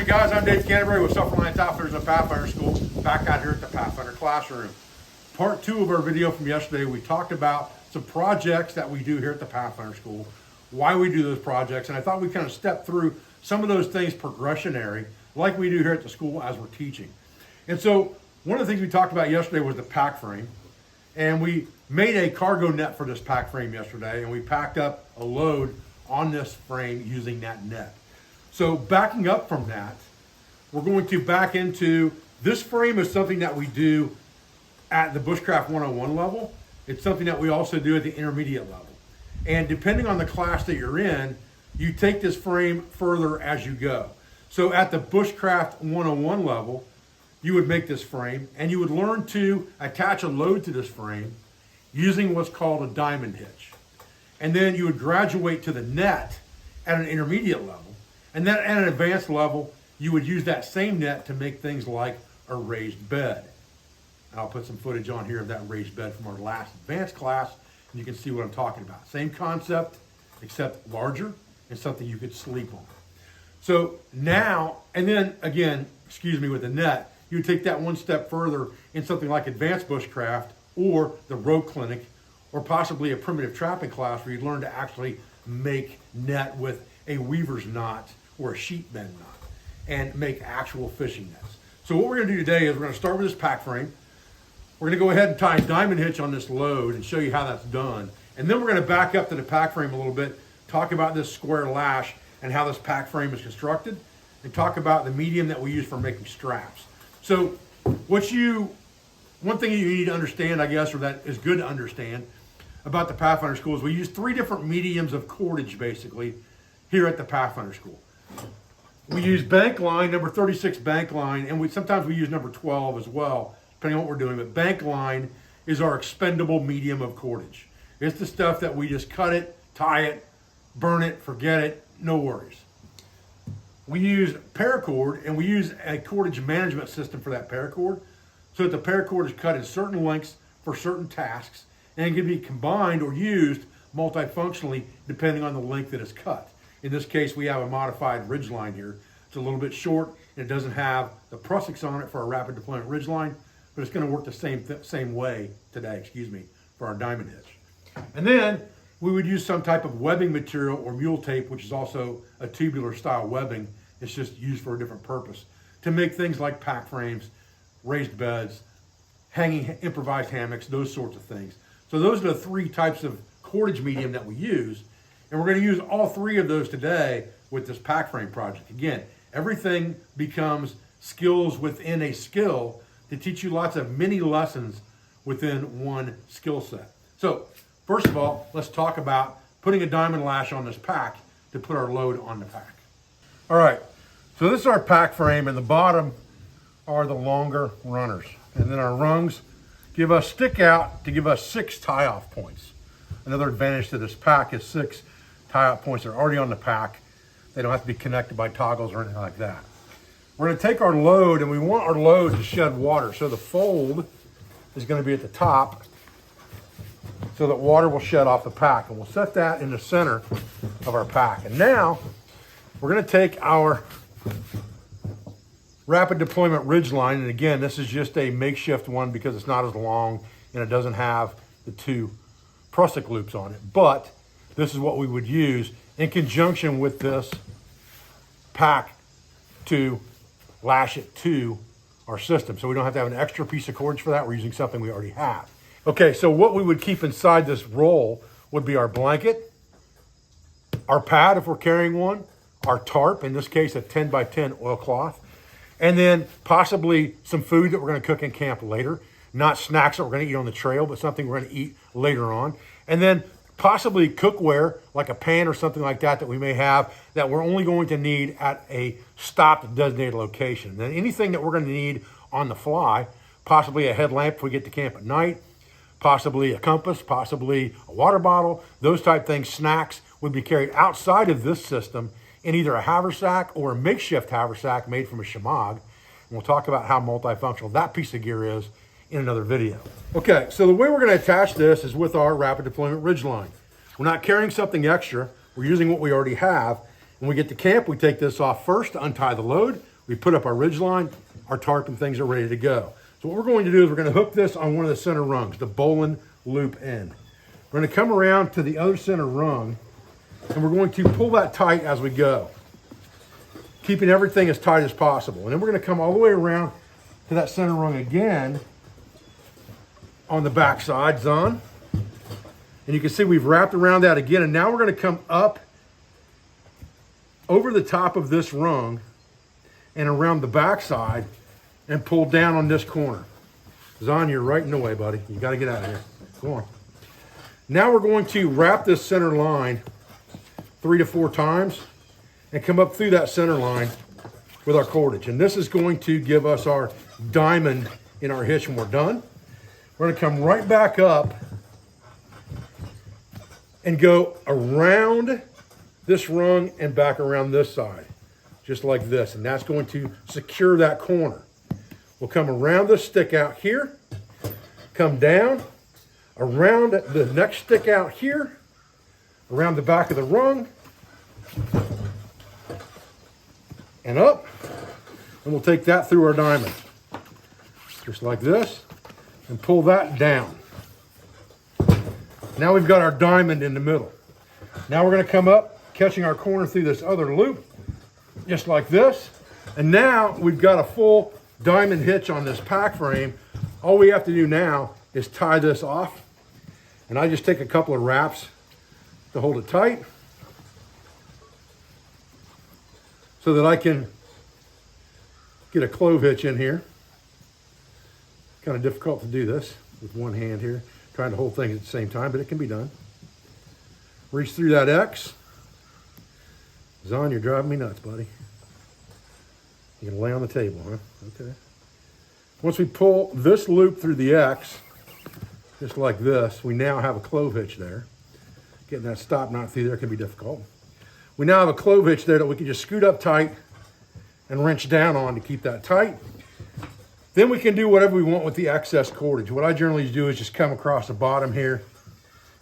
Morning guys, I'm Dave Canterbury with Self-Reliance Outfitters at Pathfinder School, back out here at the Pathfinder classroom. Part 2 of our video from yesterday, we talked about some projects that we do here at the Pathfinder School, why we do those projects, and I thought we'd kind of step through some of those things progressionary, like we do here at the school as we're teaching. And so, one of the things we talked about yesterday was the pack frame, and we made a cargo net for this pack frame yesterday, and we packed up a load on this frame using that net. So backing up from that, we're going to back into, this frame is something that we do at the Bushcraft 101 level. It's something that we also do at the intermediate level. And depending on the class that you're in, you take this frame further as you go. So at the Bushcraft 101 level, you would make this frame and you would learn to attach a load to this frame using what's called a diamond hitch. And then you would graduate to the net at an intermediate level. And then at an advanced level, you would use that same net to make things like a raised bed. I'll put some footage on here of that raised bed from our last advanced class, and you can see what I'm talking about. Same concept, except larger and something you could sleep on. So now, and then again, with the net, you would take that one step further in something like advanced bushcraft or the rope clinic, or possibly a primitive trapping class where you learn to actually make net with a weaver's knot or a sheep bend knot and make actual fishing nets. So what we're going to do today is we're going to start with this pack frame. We're going to go ahead and tie a diamond hitch on this load and show you how that's done. And then we're going to back up to the pack frame a little bit, talk about this square lash and how this pack frame is constructed, and talk about the medium that we use for making straps. So one thing you need to understand, I guess, or that is good to understand about the Pathfinder School is we use 3 different mediums of cordage basically here at the Pathfinder School. We use bank line, number 36 bank line, and sometimes we use number 12 as well, depending on what we're doing. But bank line is our expendable medium of cordage. It's the stuff that we just cut it, tie it, burn it, forget it, no worries. We use paracord, and we use a cordage management system for that paracord, so that the paracord is cut in certain lengths for certain tasks, and it can be combined or used multifunctionally depending on the length that it's cut. In this case, we have a modified ridgeline here. It's a little bit short, and it doesn't have the prussics on it for our rapid deployment ridgeline, but it's going to work the same way today, for our diamond hitch. And then we would use some type of webbing material or mule tape, which is also a tubular style webbing. It's just used for a different purpose to make things like pack frames, raised beds, hanging improvised hammocks, those sorts of things. So those are the 3 types of cordage medium that we use. And we're going to use all 3 of those today with this pack frame project. Again, everything becomes skills within a skill to teach you lots of mini lessons within one skill set. So first of all, let's talk about putting a diamond lash on this pack to put our load on the pack. All right, so this is our pack frame, and the bottom are the longer runners. And then our rungs stick out to give us 6 tie-off points. Another advantage to this pack is 6 tie-off points are already on the pack. They don't have to be connected by toggles or anything like that. We're going to take our load, and we want our load to shed water. So the fold is going to be at the top so that water will shed off the pack. And we'll set that in the center of our pack. And now we're going to take our rapid deployment ridge line. And again, this is just a makeshift one because it's not as long and it doesn't have the 2 prussic loops on it. But this is what we would use in conjunction with this pack to lash it to our system. So we don't have to have an extra piece of cordage for that. We're using something we already have. Okay, so what we would keep inside this roll would be our blanket, our pad if we're carrying one, our tarp, in this case a 10 by 10 oilcloth, and then possibly some food that we're going to cook in camp later. Not snacks that we're going to eat on the trail, but something we're going to eat later on. And then possibly cookware, like a pan or something like that we may have that we're only going to need at a stopped designated location. Then anything that we're going to need on the fly, possibly a headlamp if we get to camp at night, possibly a compass, possibly a water bottle, those type things, snacks would be carried outside of this system in either a haversack or a makeshift haversack made from a shamag. And we'll talk about how multifunctional that piece of gear is in another video. Okay, so the way we're going to attach this is with our rapid deployment ridgeline. We're not carrying something extra. We're using what we already have. When we get to camp, we take this off first to untie the load. We put up our ridge line, our tarp and things are ready to go. So what we're going to do is we're going to hook this on one of the center rungs, the bowline loop end. We're going to come around to the other center rung and we're going to pull that tight as we go, keeping everything as tight as possible. And then we're going to come all the way around to that center rung again on the back side, Zahn. And you can see we've wrapped around that again. And now we're going to come up over the top of this rung and around the back side and pull down on this corner. Zahn, you're right in the way, buddy. You got to get out of here. Go on. Now we're going to wrap this center line 3 to 4 times and come up through that center line with our cordage. And this is going to give us our diamond in our hitch when we're done. We're going to come right back up and go around this rung and back around this side, just like this. And that's going to secure that corner. We'll come around this stick out here, come down, around the next stick out here, around the back of the rung, and up. And we'll take that through our diamond, just like this, and pull that down. Now we've got our diamond in the middle. Now we're going to come up, catching our corner through this other loop, just like this. And now we've got a full diamond hitch on this pack frame. All we have to do now is tie this off. And I just take a couple of wraps to hold it tight so that I can get a clove hitch in here. Kind of difficult to do this with one hand here, trying to hold things at the same time, but it can be done. Reach through that X. Zahn, you're driving me nuts, buddy. You're gonna lay on the table, huh? Okay. Once we pull this loop through the X, just like this, we now have a clove hitch there. Getting that stop knot through there can be difficult. We now have a clove hitch there that we can just scoot up tight and wrench down on to keep that tight. Then we can do whatever we want with the excess cordage. What I generally do is just come across the bottom here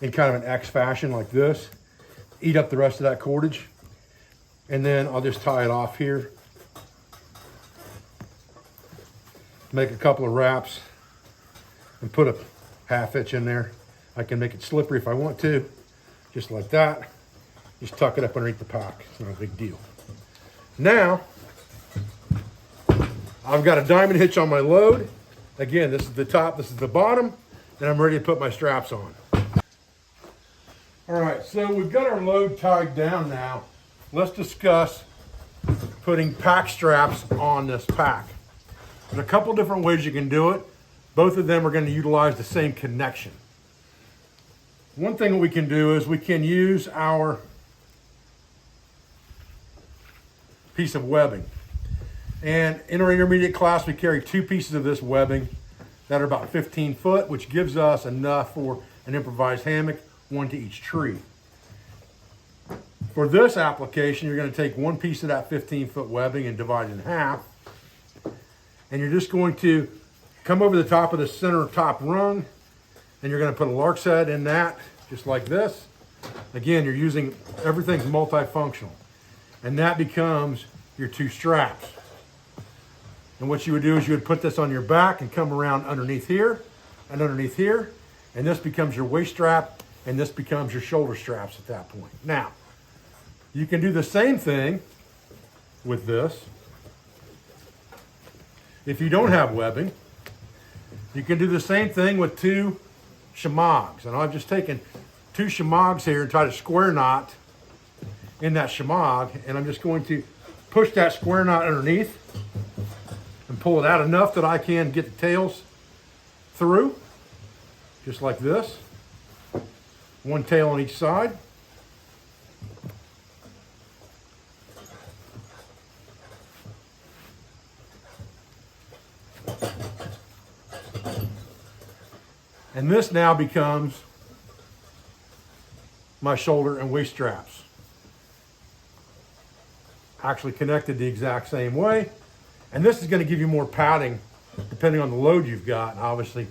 in kind of an X fashion like this, eat up the rest of that cordage, and then I'll just tie it off here. Make a couple of wraps and put a half hitch in there. I can make it slippery if I want to, just like that. Just tuck it up underneath the pack. It's not a big deal. Now, I've got a diamond hitch on my load. Again, this is the top, this is the bottom, and I'm ready to put my straps on. All right, so we've got our load tied down now. Let's discuss putting pack straps on this pack. There's a couple different ways you can do it. Both of them are going to utilize the same connection. One thing that we can do is we can use our piece of webbing. And in our intermediate class, we carry 2 pieces of this webbing that are about 15 foot, which gives us enough for an improvised hammock, 1 to each tree. For this application, you're going to take 1 piece of that 15-foot webbing and divide it in half. And you're just going to come over the top of the center top rung, and you're going to put a lark's head in that, just like this. Again, you're using, everything's multifunctional. And that becomes your 2 straps. And what you would do is you would put this on your back and come around underneath here and underneath here. And this becomes your waist strap, and this becomes your shoulder straps at that point. Now, you can do the same thing with this. If you don't have webbing, you can do the same thing with 2 shamags. And I've just taken 2 shamags here and tied a square knot in that shamag. And I'm just going to push that square knot underneath and pull it out enough that I can get the tails through, just like this. 1 tail on each side. And this now becomes my shoulder and waist straps. Actually connected the exact same way. And this is going to give you more padding depending on the load you've got, and obviously,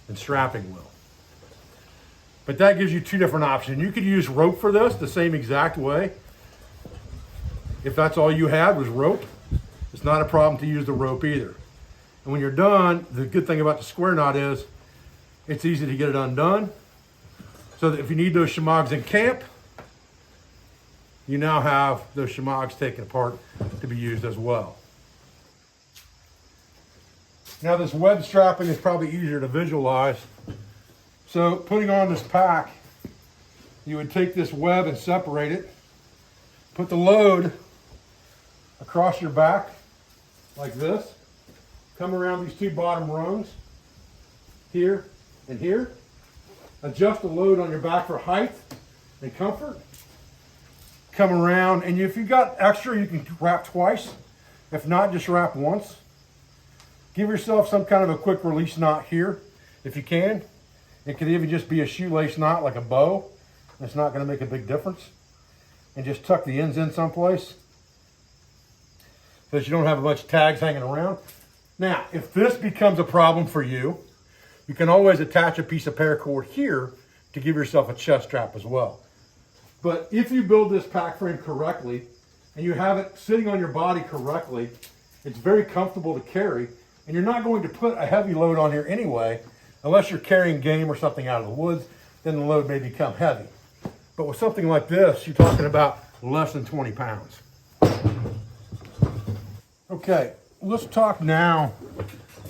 than strapping will. But that gives you 2 different options. You could use rope for this the same exact way. If that's all you had was rope, It's not a problem to use the rope either. And when you're done, the good thing about the square knot is it's easy to get it undone. So that if you need those shemags in camp, you now have those shemags taken apart to be used as well. Now this web strapping is probably easier to visualize. So putting on this pack, you would take this web and separate it, put the load across your back like this, come around these two bottom rungs, here and here, adjust the load on your back for height and comfort, come around, and if you've got extra, you can wrap twice. If not, just wrap once. Give yourself some kind of a quick release knot here, if you can. It could even just be a shoelace knot like a bow. It's not going to make a big difference. And just tuck the ends in someplace so that you don't have a bunch of tags hanging around. Now, if this becomes a problem for you, you can always attach a piece of paracord here to give yourself a chest strap as well. But if you build this pack frame correctly and you have it sitting on your body correctly, it's very comfortable to carry, and you're not going to put a heavy load on here anyway, unless you're carrying game or something out of the woods, then the load may become heavy. But with something like this, you're talking about less than 20 pounds. Okay, let's talk now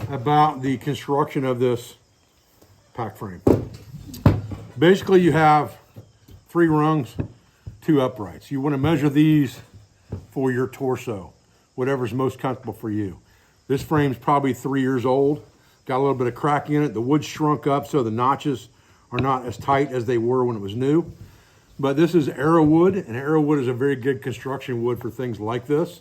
about the construction of this pack frame. Basically, you have 3 rungs, 2 uprights. You want to measure these for your torso, whatever's most comfortable for you. This frame's probably 3 years old, got a little bit of cracking in it. The wood shrunk up so the notches are not as tight as they were when it was new. But this is arrow wood, and arrow wood is a very good construction wood for things like this.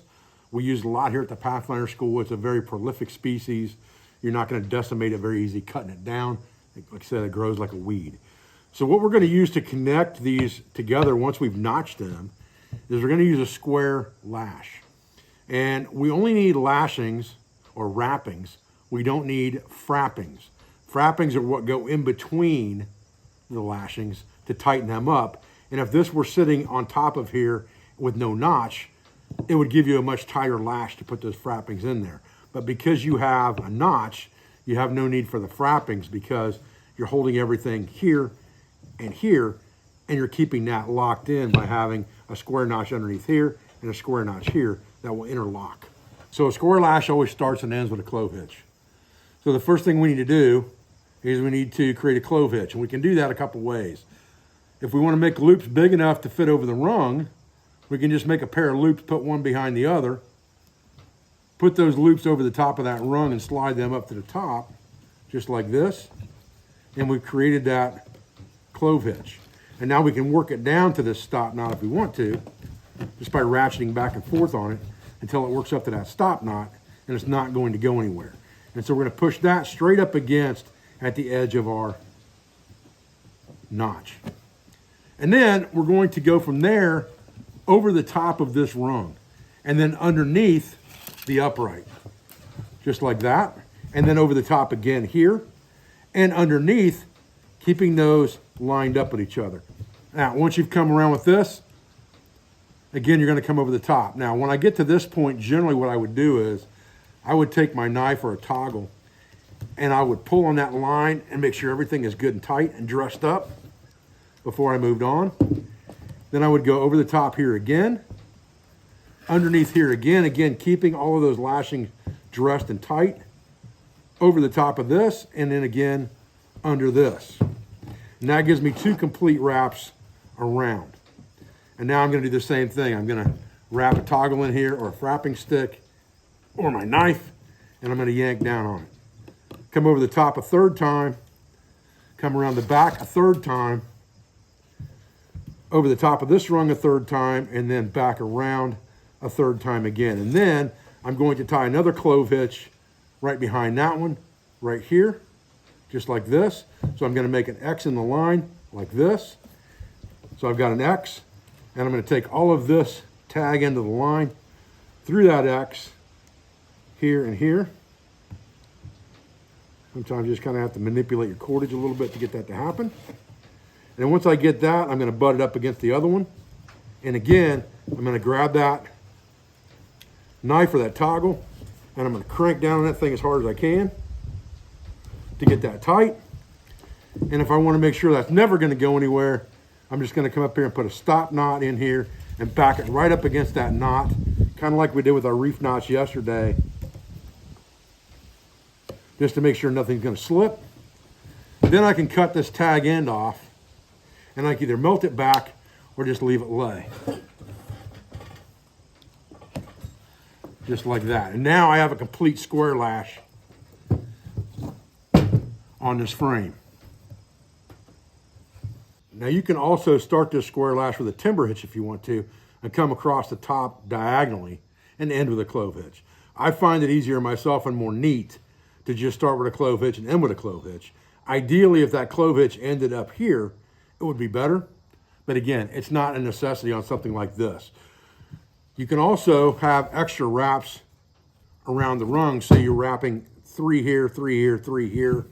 We use a lot here at the Pathfinder School. It's a very prolific species. You're not going to decimate it very easy cutting it down. Like I said, it grows like a weed. So what we're going to use to connect these together once we've notched them is we're going to use a square lash. And we only need lashings or wrappings. We don't need frappings. Frappings are what go in between the lashings to tighten them up. And if this were sitting on top of here with no notch, it would give you a much tighter lash to put those frappings in there. But because you have a notch, you have no need for the frappings because you're holding everything here and here, and you're keeping that locked in by having a square notch underneath here and a square notch here that will interlock. So a square lash always starts and ends with a clove hitch. So the first thing we need to do is we need to create a clove hitch, and we can do that a couple ways. If we want to make loops big enough to fit over the rung, we can just make a pair of loops, put one behind the other, put those loops over the top of that rung and slide them up to the top, just like this, and we've created that clove hitch. And now we can work it down to this stop knot if we want to, just by ratcheting back and forth on it until it works up to that stop knot, and it's not going to go anywhere. And so we're going to push that straight up against at the edge of our notch. And then we're going to go from there over the top of this rung and then underneath the upright, just like that. And then over the top again here and underneath, keeping those lined up with each other. Now, once you've come around with this, again, you're going to come over the top. Now, when I get to this point, generally what I would do is I would take my knife or a toggle and I would pull on that line and make sure everything is good and tight and dressed up before I moved on. Then I would go over the top here again, underneath here again, keeping all of those lashings dressed and tight, over the top of this, and then again under this. And that gives me 2 complete wraps around. And now I'm going to do the same thing. I'm going to wrap a toggle in here or a frapping stick or my knife, and I'm going to yank down on it. Come over the top a 3rd time, come around the back a 3rd time, over the top of this rung a 3rd time, and then back around a 3rd time again. And then I'm going to tie another clove hitch right behind that one, right here, just like this. So I'm going to make an X in the line like this. So I've got an X, and I'm going to take all of this tag into the line through that X here and here. Sometimes you just kind of have to manipulate your cordage a little bit to get that to happen. And then once I get that, I'm going to butt it up against the other one. And again, I'm going to grab that knife or that toggle, and I'm gonna crank down on that thing as hard as I can to get that tight. And if I wanna make sure that's never gonna go anywhere, I'm just gonna come up here and put a stop knot in here and back it right up against that knot, kind of like we did with our reef knots yesterday, just to make sure nothing's gonna slip. Then I can cut this tag end off, and I can either melt it back or just leave it lay. Just like that. And now I have a complete square lash on this frame. Now you can also start this square lash with a timber hitch if you want to, and come across the top diagonally and end with a clove hitch. I find it easier myself and more neat to just start with a clove hitch and end with a clove hitch. Ideally, if that clove hitch ended up here, it would be better. But again, it's not a necessity on something like this. You can also have extra wraps around the rung. So you're wrapping 3 here, 3 here, 3 here,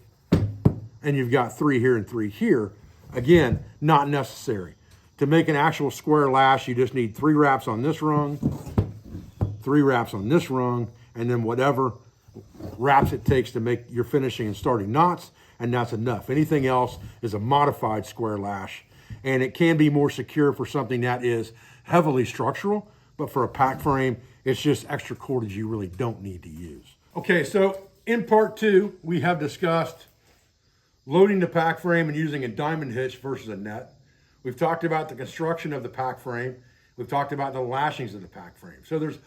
and you've got 3 here and 3 here. Again, not necessary. To make an actual square lash, you just need 3 wraps on this rung, 3 wraps on this rung, and then whatever wraps it takes to make your finishing and starting knots, and that's enough. Anything else is a modified square lash, and it can be more secure for something that is heavily structural, but for a pack frame, it's just extra cordage you really don't need to use. Okay, so in part 2, we have discussed loading the pack frame and using a diamond hitch versus a net. We've talked about the construction of the pack frame. We've talked about the lashings of the pack frame. So there's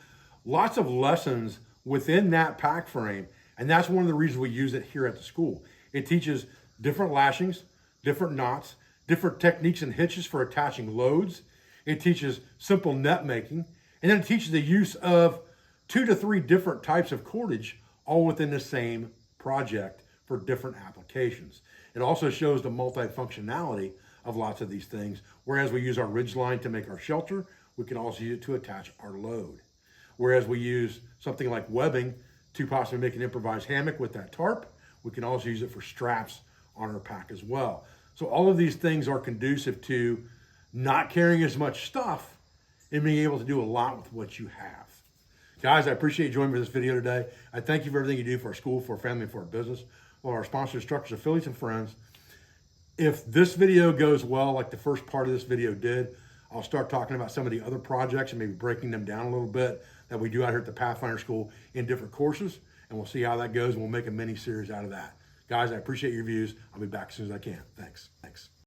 lots of lessons within that pack frame, and that's one of the reasons we use it here at the school. It teaches different lashings, different knots, different techniques and hitches for attaching loads. It teaches simple net making, and then it teaches the use of 2 to 3 different types of cordage, all within the same project for different applications. It also shows the multifunctionality of lots of these things. Whereas we use our ridge line to make our shelter, we can also use it to attach our load. Whereas we use something like webbing to possibly make an improvised hammock with that tarp, we can also use it for straps on our pack as well. So all of these things are conducive to not carrying as much stuff and being able to do a lot with what you have. Guys, I appreciate you joining me for this video today. I thank you for everything you do for our school, for our family, and for our business. Well, our sponsors, Structures, Affiliates, and Friends. If this video goes well, like the first part of this video did, I'll start talking about some of the other projects and maybe breaking them down a little bit that we do out here at the Pathfinder School in different courses. And we'll see how that goes, and we'll make a mini series out of that. Guys, I appreciate your views. I'll be back as soon as I can. Thanks.